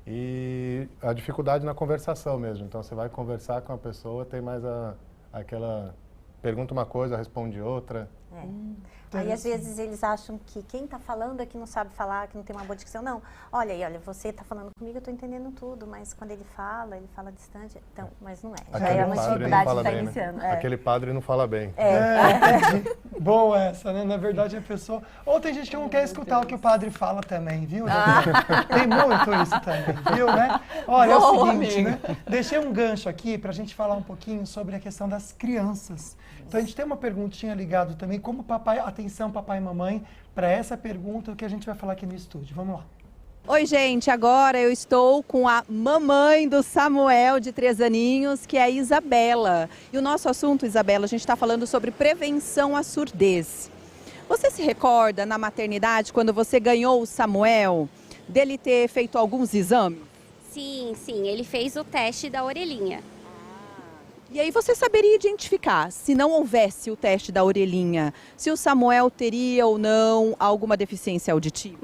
E a dificuldade na conversação mesmo, então você vai conversar com a pessoa, tem mais aquela, pergunta uma coisa, responde outra. Aí, às vezes, eles acham que quem está falando é que não sabe falar, que não tem uma boa dicção. Não, olha, você está falando comigo, eu estou entendendo tudo, mas quando ele fala distante, então, mas não é. Já é uma dificuldade que está iniciando. Né? Aquele padre não fala bem. Boa essa, né? Na verdade, a pessoa... Ou tem gente que não quer escutar o que o padre fala também, viu? Tem muito isso também, viu, né? Olha, boa, é o seguinte, né? Deixei um gancho aqui para a gente falar um pouquinho sobre a questão das crianças. Então, a gente tem uma perguntinha ligada também, como papai, atenção papai e mamãe, para essa pergunta que a gente vai falar aqui no estúdio. Vamos lá. Oi, gente, agora eu estou com a mamãe do Samuel, de 3 aninhos, que é a Isabela. E o nosso assunto, Isabela, a gente está falando sobre prevenção à surdez. Você se recorda, na maternidade, quando você ganhou o Samuel, dele ter feito alguns exames? Sim, ele fez o teste da orelhinha. E aí você saberia identificar, se não houvesse o teste da orelhinha, se o Samuel teria ou não alguma deficiência auditiva?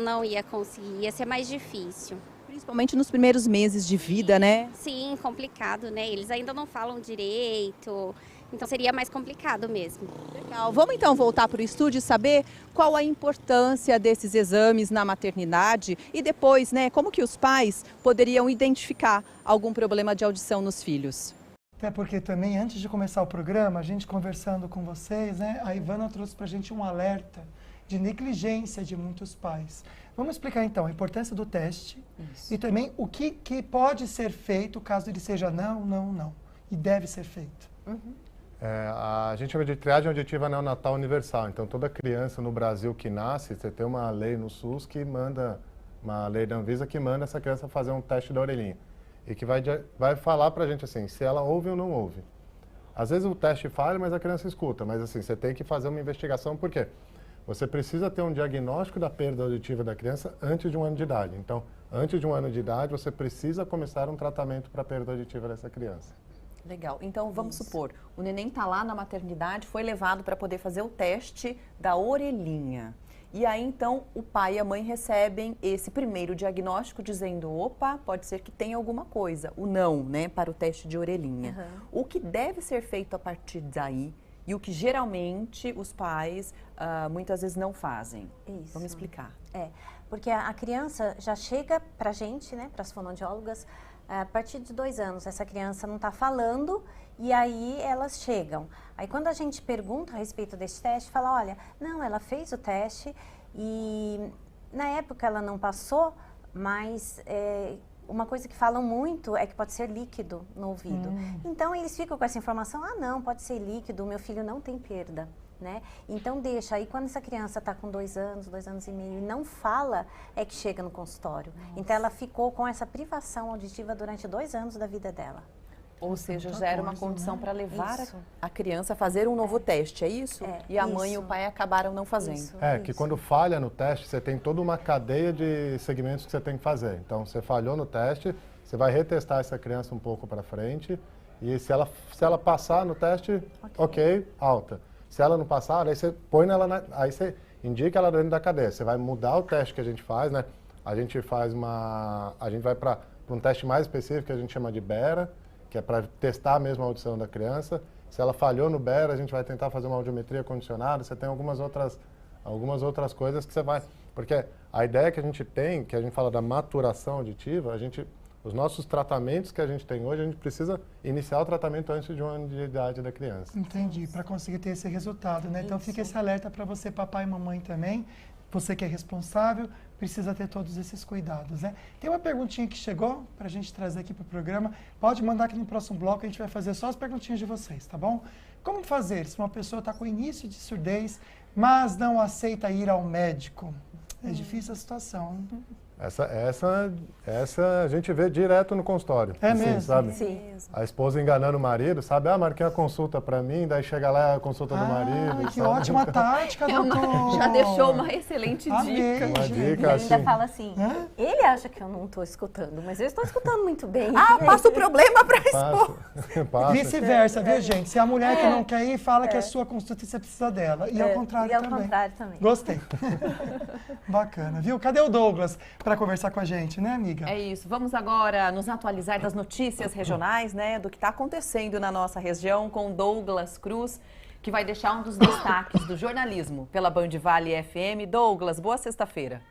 Não ia conseguir, ia ser mais difícil. Principalmente nos primeiros meses de vida, né? Sim, complicado, né? Eles ainda não falam direito, então seria mais complicado mesmo. Legal. Vamos então voltar para o estúdio e saber qual a importância desses exames na maternidade e depois, né, como que os pais poderiam identificar algum problema de audição nos filhos. Até porque também, antes de começar o programa, a gente conversando com vocês, né, a Ivana trouxe para a gente um alerta de negligência de muitos pais. Vamos explicar então a importância do teste e também o que pode ser feito caso ele seja não, e deve ser feito. A gente chama de triagem auditiva neonatal universal. Então, toda criança no Brasil que nasce, você tem uma lei no SUS que manda, uma lei da Anvisa que manda essa criança fazer um teste da orelhinha. E que vai falar pra gente assim, se ela ouve ou não ouve. Às vezes o teste falha, mas a criança escuta. Mas assim, você tem que fazer uma investigação, por quê? Você precisa ter um diagnóstico da perda auditiva da criança antes de 1 ano de idade. Então, antes de 1 ano de idade, você precisa começar um tratamento para a perda auditiva dessa criança. Legal. Então, vamos supor, o neném está lá na maternidade, foi levado para poder fazer o teste da orelhinha. E aí, então, o pai e a mãe recebem esse primeiro diagnóstico dizendo, opa, pode ser que tenha alguma coisa. O não, né, para o teste de orelhinha. O que deve ser feito a partir daí e o que geralmente os pais muitas vezes não fazem. Isso. Vamos explicar. Porque a criança já chega para a gente, né, para as fonoaudiólogas, a partir de 2 anos. Essa criança não está falando e aí elas chegam. Aí quando a gente pergunta a respeito desse teste, fala, olha, não, ela fez o teste e na época ela não passou, mas uma coisa que falam muito é que pode ser líquido no ouvido. Então eles ficam com essa informação, não, pode ser líquido, meu filho não tem perda. Né? Então deixa, aí quando essa criança está com 2 anos, 2 anos e meio e não fala, é que chega no consultório. Então ela ficou com essa privação auditiva durante 2 anos da vida dela. Ou seja, já era uma condição para levar a criança a fazer um novo teste, é isso? E a mãe e o pai acabaram não fazendo. Que quando falha no teste, você tem toda uma cadeia de segmentos que você tem que fazer. Então, você falhou no teste, você vai retestar essa criança um pouco para frente e se ela passar no teste, ok, alta. Se ela não passar, aí você põe ela aí você indica ela dentro da cadeia. Você vai mudar o teste que a gente faz, né? A gente vai para um teste mais específico que a gente chama de BERA, que é para testar mesmo a audição da criança. Se ela falhou no BERA, a gente vai tentar fazer uma audiometria condicionada. Você tem algumas outras coisas que você vai... Porque a ideia que a gente tem, que a gente fala da maturação auditiva, os nossos tratamentos que a gente tem hoje, a gente precisa iniciar o tratamento antes de 1 ano de idade da criança. Entendi, para conseguir ter esse resultado, né? Então fica esse alerta para você, papai e mamãe também. Você que é responsável, precisa ter todos esses cuidados, né? Tem uma perguntinha que chegou para a gente trazer aqui para o programa. Pode mandar aqui no próximo bloco, a gente vai fazer só as perguntinhas de vocês, tá bom? Como fazer se uma pessoa está com início de surdez, mas não aceita ir ao médico? É difícil a situação, hein? Essa a gente vê direto no consultório. É mesmo? Sabe? Sim. A esposa enganando o marido, sabe? Marquei uma consulta para mim, daí chega lá a consulta do marido. Que ótima tática, doutor! Já deixou uma excelente dica. Uma dica, E ainda fala assim, ele acha que eu não estou escutando, mas eu estou escutando muito bem. Passa o problema para a esposa. Vice-versa, viu, gente? Se a mulher que não quer ir, fala que é sua consulta e você precisa dela. E ao contrário também. Gostei. Bacana, viu? Cadê o Douglas para conversar com a gente, né, amiga? É isso. Vamos agora nos atualizar das notícias regionais, né, do que está acontecendo na nossa região com Douglas Cruz, que vai deixar um dos destaques do jornalismo pela Band Vale FM. Douglas, boa sexta-feira.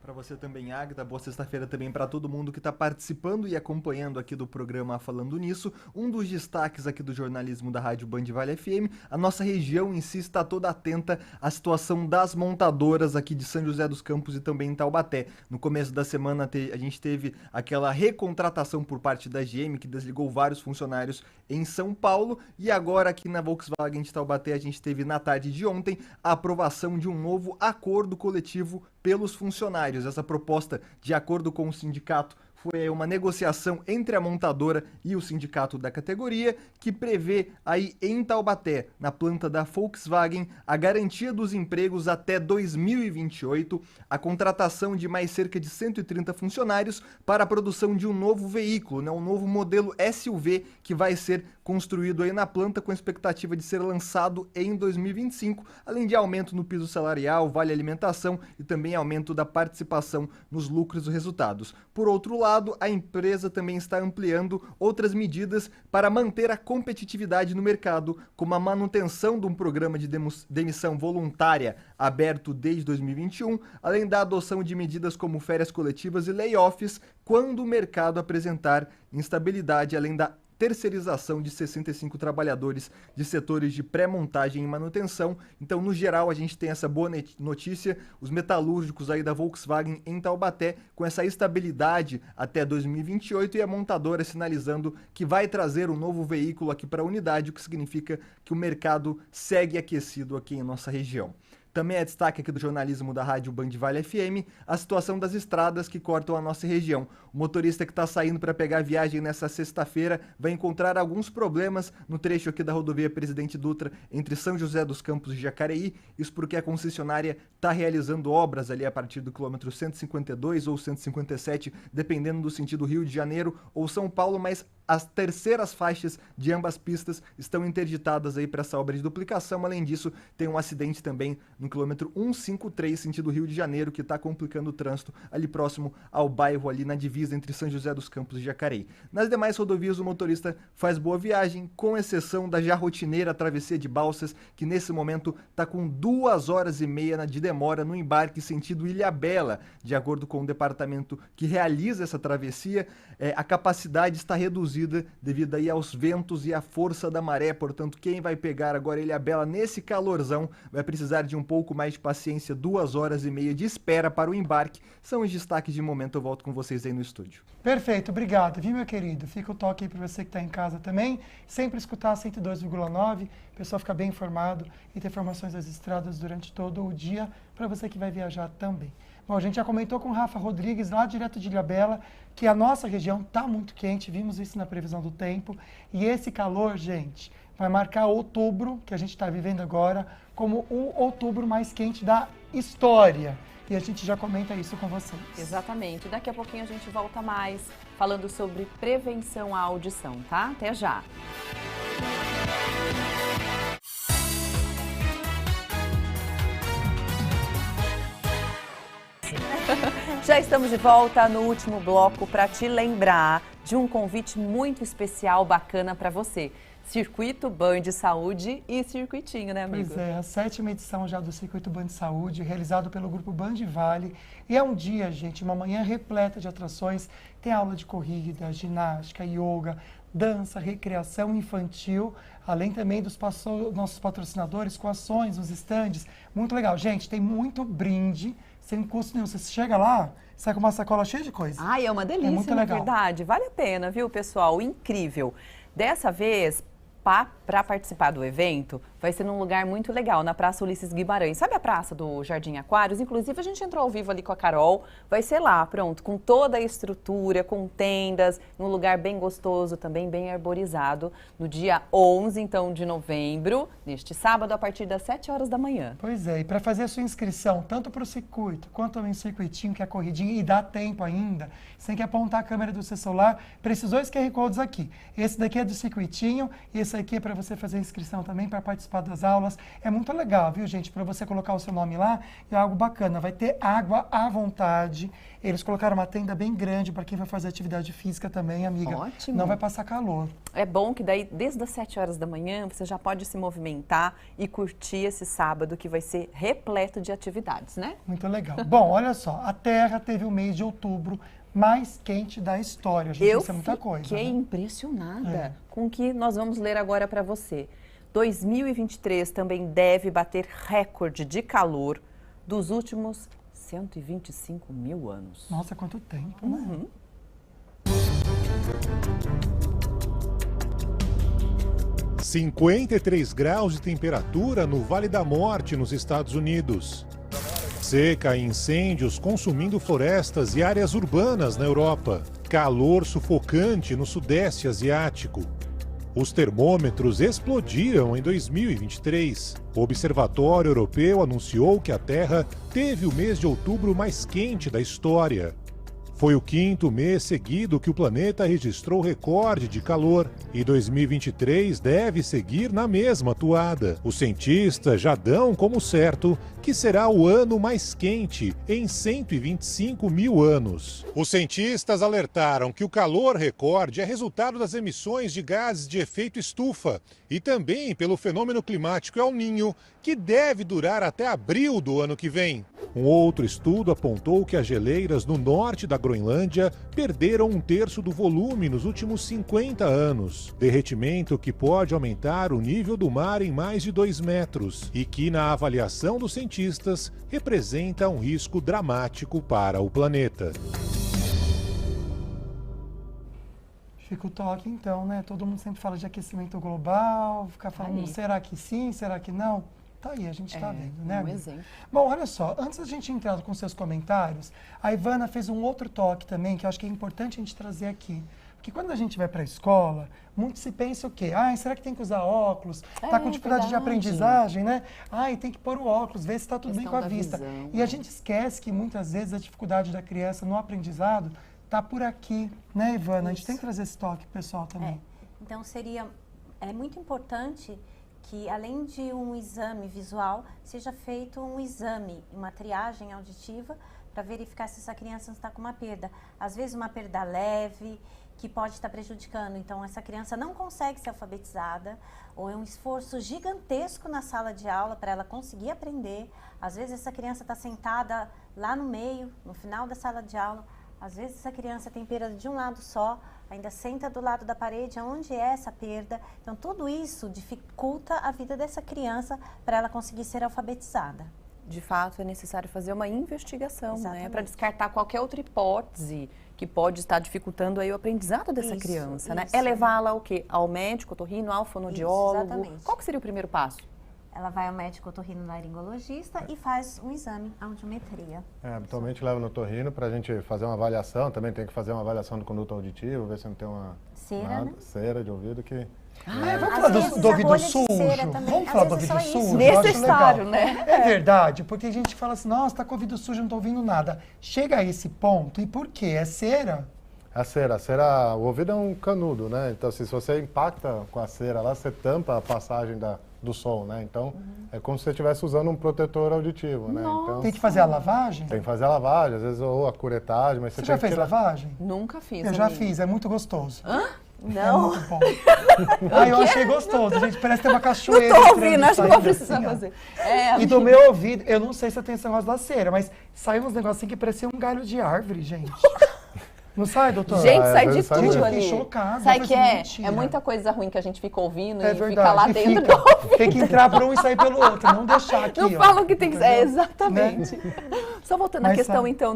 Para você também, Agatha, boa sexta-feira também para todo mundo que está participando e acompanhando aqui do programa Falando Nisso. Um dos destaques aqui do jornalismo da Rádio Band Vale FM, a nossa região em si está toda atenta à situação das montadoras aqui de São José dos Campos e também em Taubaté. No começo da semana a gente teve aquela recontratação por parte da GM, que desligou vários funcionários em São Paulo, e agora aqui na Volkswagen de Taubaté a gente teve na tarde de ontem a aprovação de um novo acordo coletivo pelos funcionários. Essa proposta, de acordo com o sindicato, foi uma negociação entre a montadora e o sindicato da categoria, que prevê aí em Taubaté, na planta da Volkswagen, a garantia dos empregos até 2028, a contratação de mais cerca de 130 funcionários para a produção de um novo veículo, né, um novo modelo SUV que vai ser construído aí na planta com expectativa de ser lançado em 2025, além de aumento no piso salarial, vale alimentação e também aumento da participação nos lucros e resultados. Por outro lado, a empresa também está ampliando outras medidas para manter a competitividade no mercado, como a manutenção de um programa de demissão voluntária aberto desde 2021, além da adoção de medidas como férias coletivas e layoffs, quando o mercado apresentar instabilidade, além da terceirização de 65 trabalhadores de setores de pré-montagem e manutenção. Então, no geral, a gente tem essa boa notícia, os metalúrgicos aí da Volkswagen em Taubaté, com essa estabilidade até 2028 e a montadora sinalizando que vai trazer um novo veículo aqui para a unidade, o que significa que o mercado segue aquecido aqui em nossa região. Também é destaque aqui do jornalismo da Rádio Band Vale FM a situação das estradas que cortam a nossa região. O motorista que está saindo para pegar a viagem nessa sexta-feira vai encontrar alguns problemas no trecho aqui da rodovia Presidente Dutra entre São José dos Campos e Jacareí. Isso porque a concessionária está realizando obras ali a partir do quilômetro 152 ou 157, dependendo do sentido Rio de Janeiro ou São Paulo, mas as terceiras faixas de ambas pistas estão interditadas aí para essa obra de duplicação. Além disso, tem um acidente também no quilômetro 153, sentido Rio de Janeiro, que está complicando o trânsito ali próximo ao bairro, ali na divisa entre São José dos Campos e Jacareí. Nas demais rodovias, o motorista faz boa viagem, com exceção da já rotineira travessia de Balsas, que nesse momento está com 2 horas e meia de demora no embarque sentido Ilhabela. De acordo com o departamento que realiza essa travessia, a capacidade está reduzida devido aí aos ventos e à força da maré. Portanto, quem vai pegar agora Ilhabela nesse calorzão vai precisar de um pouco mais de paciência, 2 horas e meia de espera para o embarque. São os destaques de momento, eu volto com vocês aí no estúdio. Perfeito, obrigado, viu, meu querido? Fica o toque aí para você que está em casa também. Sempre escutar 102,9, o pessoal fica bem informado e ter informações das estradas durante todo o dia para você que vai viajar também. Bom, a gente já comentou com o Rafa Rodrigues, lá direto de Ilhabela, que a nossa região está muito quente, vimos isso na previsão do tempo. E esse calor, gente, vai marcar outubro, que a gente está vivendo agora, como o outubro mais quente da história. E a gente já comenta isso com vocês. Exatamente. Daqui a pouquinho a gente volta mais falando sobre prevenção à audição, tá? Até já! Já estamos de volta no último bloco para te lembrar de um convite muito especial, bacana para você. Circuito Band Saúde e Circuitinho, né, amigo? Pois é, a 7ª edição já do Circuito Band Saúde, realizado pelo Grupo Band Vale. E é um dia, gente, uma manhã repleta de atrações. Tem aula de corrida, ginástica, yoga, dança, recreação infantil, além também dos nossos patrocinadores com ações nos estandes. Muito legal. Gente, tem muito brinde, sem custo nenhum. Você chega lá, sai com uma sacola cheia de coisa. Ai, é uma delícia, muito na legal. Verdade. Vale a pena, viu, pessoal? Incrível. Dessa vez, para participar do evento, vai ser num lugar muito legal, na Praça Ulisses Guimarães. Sabe a praça do Jardim Aquários? Inclusive, a gente entrou ao vivo ali com a Carol. Vai ser lá, pronto, com toda a estrutura, com tendas, num lugar bem gostoso, também bem arborizado, no dia 11, então, de novembro, neste sábado, a partir das 7 horas da manhã. Pois é, e para fazer a sua inscrição, tanto para o circuito, quanto também o circuitinho, que é a corridinha, e dá tempo ainda, você tem que apontar a câmera do seu celular para esses 2 QR Codes aqui. Esse daqui é do circuitinho, e esse aqui é para você fazer a inscrição também, para participar das aulas. É muito legal, viu, gente? Para você colocar o seu nome lá, é algo bacana. Vai ter água à vontade. Eles colocaram uma tenda bem grande para quem vai fazer atividade física também, amiga. Ótimo. Não vai passar calor. É bom que daí, desde as 7 horas da manhã, você já pode se movimentar e curtir esse sábado que vai ser repleto de atividades, né? Muito legal. Bom, olha só, a Terra teve o mês de outubro mais quente da história. Gente, isso é muita coisa. Eu fiquei impressionada É. com o que nós vamos ler agora para você. 2023 também deve bater recorde de calor dos últimos 125 mil anos. Nossa, quanto tempo, né? Uhum. – 53 graus de temperatura no Vale da Morte, nos Estados Unidos. Seca e incêndios consumindo florestas e áreas urbanas na Europa. Calor sufocante no Sudeste Asiático. Os termômetros explodiram em 2023. O Observatório Europeu anunciou que a Terra teve o mês de outubro mais quente da história. Foi o 5º mês seguido que o planeta registrou recorde de calor e 2023 deve seguir na mesma toada. Os cientistas já dão como certo que será o ano mais quente em 125 mil anos. Os cientistas alertaram que o calor recorde é resultado das emissões de gases de efeito estufa e também pelo fenômeno climático El Niño, que deve durar até abril do ano que vem. Um outro estudo apontou que as geleiras no norte da Groenlândia perderam 1/3 do volume nos últimos 50 anos. Derretimento que pode aumentar o nível do mar em mais de 2 metros e que, na avaliação dos cientistas, representa um risco dramático para o planeta. Fica o toque, então, né? Todo mundo sempre fala de aquecimento global, fica falando, Aí. será que sim, será que não? Tá aí, a gente tá vendo, né? Um amiga? exemplo. Bom, olha só, antes da gente entrar com seus comentários, a Ivana fez um outro toque também, que eu acho que é importante a gente trazer aqui. Porque quando a gente vai para a escola, muito se pensa o quê? Ai, será que tem que usar óculos? Tá com dificuldade de verdade. aprendizagem, né? Ai, tem que pôr o óculos, ver se tá tudo bem Questão com a da vista. visão, E a gente esquece que muitas vezes a dificuldade da criança no aprendizado tá por aqui, né, Ivana? A gente tem que trazer esse toque pro pessoal também. Então, é muito importante que, além de um exame visual, seja feito um exame, uma triagem auditiva, para verificar se essa criança está com uma perda. Às vezes, uma perda leve, que pode estar prejudicando. Então, essa criança não consegue ser alfabetizada, ou é um esforço gigantesco na sala de aula para ela conseguir aprender. Às vezes, essa criança está sentada lá no meio, no final da sala de aula. Às vezes, essa criança tem perda de um lado só, ainda senta do lado da parede, onde é essa perda. Então, tudo isso dificulta a vida dessa criança para ela conseguir ser alfabetizada. De fato, é necessário fazer uma investigação, né, Exatamente. para descartar qualquer outra hipótese que pode estar dificultando aí o aprendizado dessa Isso, criança, né? isso. É levá-la ao quê? Ao médico, otorrino, ao fonoaudiólogo? exatamente. Qual que seria o primeiro passo? Ela vai ao médico otorrinolaringologista e faz um exame, audiometria. Habitualmente leva no otorrino para a gente fazer uma avaliação, também tem que fazer uma avaliação do conduto auditivo, ver se não tem uma Cera, né? cera de ouvido que... Vamos Às falar vezes, do a ouvido bolha de sujo? cera também. Vamos Às falar do vezes é ouvido só isso. sujo? Eu acho Necessário, legal. né? É verdade, porque a gente fala assim, nossa, tá com o ouvido sujo, não tô ouvindo nada. Chega a esse ponto, e por quê? É cera? A cera, o ouvido é um canudo, né? Então, se você impacta com a cera lá, você tampa a passagem do som, né? Então, é como se você estivesse usando um protetor auditivo, né? Então, Tem que fazer a lavagem? tem que fazer a lavagem, às vezes, ou a curetagem, mas Você tem já que fez tirar... lavagem? Nunca fiz. Eu já amiga. fiz, é muito gostoso. Hã? É Não. muito bom. Eu achei gostoso, gente. Parece ter uma cachoeira. Não tô ouvindo, entrando e acho que vou saindo precisar assim, ó. fazer. E do meu ouvido, eu não sei se eu tenho esse negócio da cera, mas saiu uns negocinhos que parecia um galho de árvore, gente. Não sai, doutor? Gente, às sai de vezes sai tudo mesmo. ali. Fiquei chocado. Sabe eu que falei, é? mentira. É muita coisa ruim que a gente fica ouvindo É e verdade. fica lá e dentro fica. do ouvido. Tem que entrar por um e sair pelo outro, não deixar aqui, Não ó. falam que tem que ser. É, Entendeu? exatamente. Só voltando à Mas questão, sabe. então,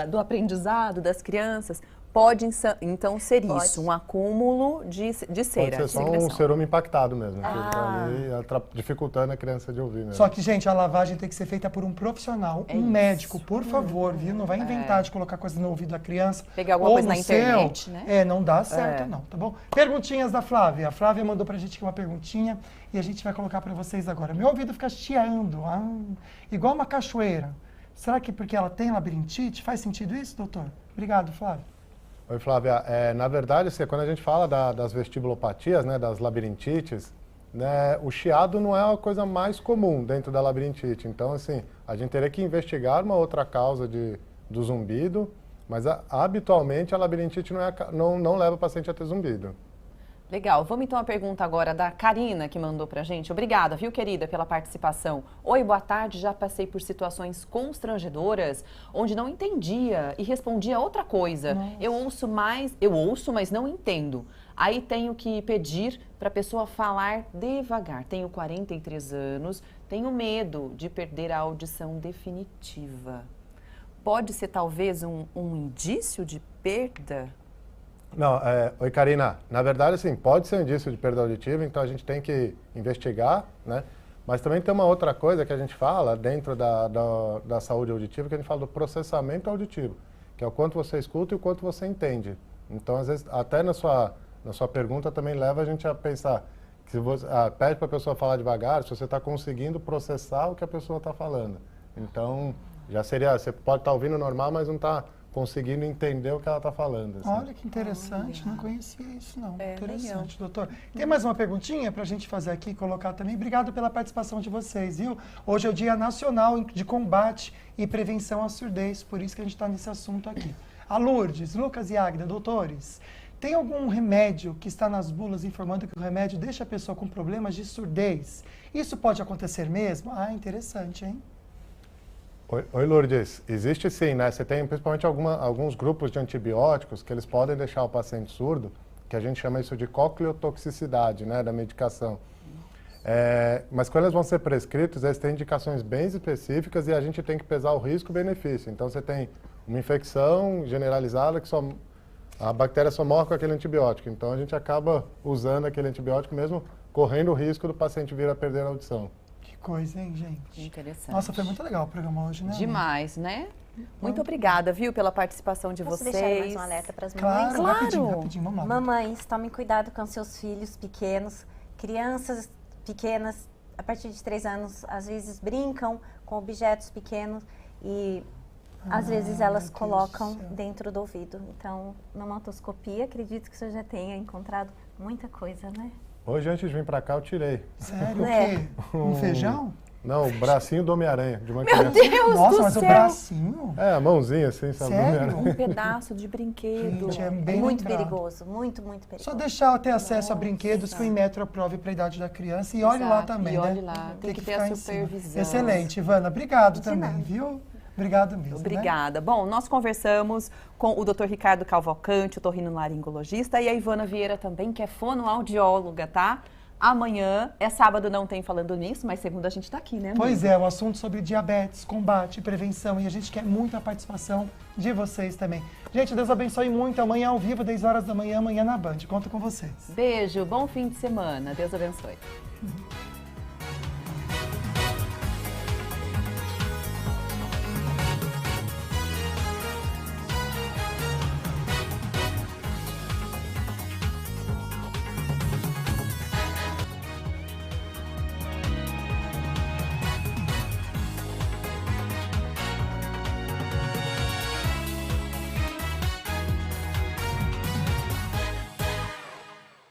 do aprendizado das crianças, pode, então, ser Pode. isso, um acúmulo de Pode cera. ser só um cerume impactado mesmo, que tá ali dificultando a criança de ouvir mesmo. Só que, gente, a lavagem tem que ser feita por um profissional, um médico, por favor, viu? Não vai inventar de colocar coisa no ouvido da criança. Pegar alguma ou coisa no na internet, seu. né? Não dá certo, não, tá bom? Perguntinhas da Flávia. A Flávia mandou pra gente aqui uma perguntinha e a gente vai colocar pra vocês agora. Meu ouvido fica chiando, igual uma cachoeira. Será que porque ela tem labirintite? Faz sentido isso, doutor? Obrigado, Flávia. Oi, Flávia. Na verdade, quando a gente fala das vestibulopatias, né, das labirintites, né, o chiado não é a coisa mais comum dentro da labirintite. Então, assim, a gente teria que investigar uma outra causa do zumbido, mas habitualmente a labirintite não leva o paciente a ter zumbido. Legal. Vamos então à pergunta agora da Karina, que mandou pra gente. Obrigada, viu, querida, pela participação. Oi, boa tarde. Já passei por situações constrangedoras, onde não entendia e respondia outra coisa. Eu ouço, mas não entendo. Aí tenho que pedir para a pessoa falar devagar. Tenho 43 anos, tenho medo de perder a audição definitiva. Pode ser talvez um indício de perda? Não, oi, Karina. Na verdade, assim, pode ser um indício de perda auditiva, então a gente tem que investigar, né? Mas também tem uma outra coisa que a gente fala dentro da saúde auditiva, que a gente fala do processamento auditivo, que é o quanto você escuta e o quanto você entende. Então, às vezes, até na sua pergunta também leva a gente a pensar que se você pede para a pessoa falar devagar, se você está conseguindo processar o que a pessoa está falando. Então, já seria, você pode estar ouvindo normal, mas não está conseguindo entender o que ela está falando. Assim. Olha que interessante, não conhecia isso não. Interessante, nem doutor. Tem mais uma perguntinha para a gente fazer aqui e colocar também. Obrigado pela participação de vocês, viu? Hoje é o Dia Nacional de Combate e Prevenção à Surdez, por isso que a gente está nesse assunto aqui. A Lourdes, Lucas e Águida, doutores, tem algum remédio que está nas bulas informando que o remédio deixa a pessoa com problemas de surdez? Isso pode acontecer mesmo? Ah, interessante, hein? Oi, Lourdes. Existe sim, né? Você tem principalmente alguns grupos de antibióticos que eles podem deixar o paciente surdo, que a gente chama isso de cocleotoxicidade, né, da medicação. Mas quando eles vão ser prescritos, eles têm indicações bem específicas e a gente tem que pesar o risco e o benefício. Então, você tem uma infecção generalizada que a bactéria só morre com aquele antibiótico. Então, a gente acaba usando aquele antibiótico mesmo, correndo o risco do paciente vir a perder a audição. Que coisa, hein, gente? Interessante. Nossa, foi muito legal o programa hoje, né? Demais, né? Muito obrigada, viu, pela participação de Posso vocês. deixar mais um alerta para as mamães? Claro. Rapidinho, vamos lá. Mamães, tomem cuidado com seus filhos pequenos. Crianças pequenas, a partir de 3 anos, às vezes brincam com objetos pequenos e às vezes elas colocam dentro do ouvido. Então, na mamotoscopia, acredito que o senhor já tenha encontrado muita coisa, né? Hoje, antes de vir pra cá, eu tirei. Sério? O quê? Um feijão? Não, o bracinho do Homem-Aranha, de uma Meu criança. Deus Nossa, do mas céu! o bracinho? A mãozinha assim, sabe? Sério? Um pedaço de brinquedo. Gente, é bem muito lembrado. perigoso, muito perigoso. Só deixar ter acesso a brinquedos que o Inmetro aprove para a idade da criança e olhe lá também, e né? olhe lá, tem que ter ficar a em cima. supervisão. Excelente, Ivana. Obrigado também, viu? Obrigado mesmo. Obrigada. Bom, nós conversamos com o Dr. Ricardo Cavalcante, otorrinolaringologista, e a Ivana Vieira também, que é fonoaudióloga, tá? Amanhã, sábado, não tem Falando Nisso, mas segunda a gente tá aqui, né, amiga? Pois é, o assunto sobre diabetes, combate, prevenção, e a gente quer muito a participação de vocês também. Gente, Deus abençoe muito. Amanhã ao vivo, 10 horas da manhã, amanhã na Band. Conto com vocês. Beijo, bom fim de semana. Deus abençoe.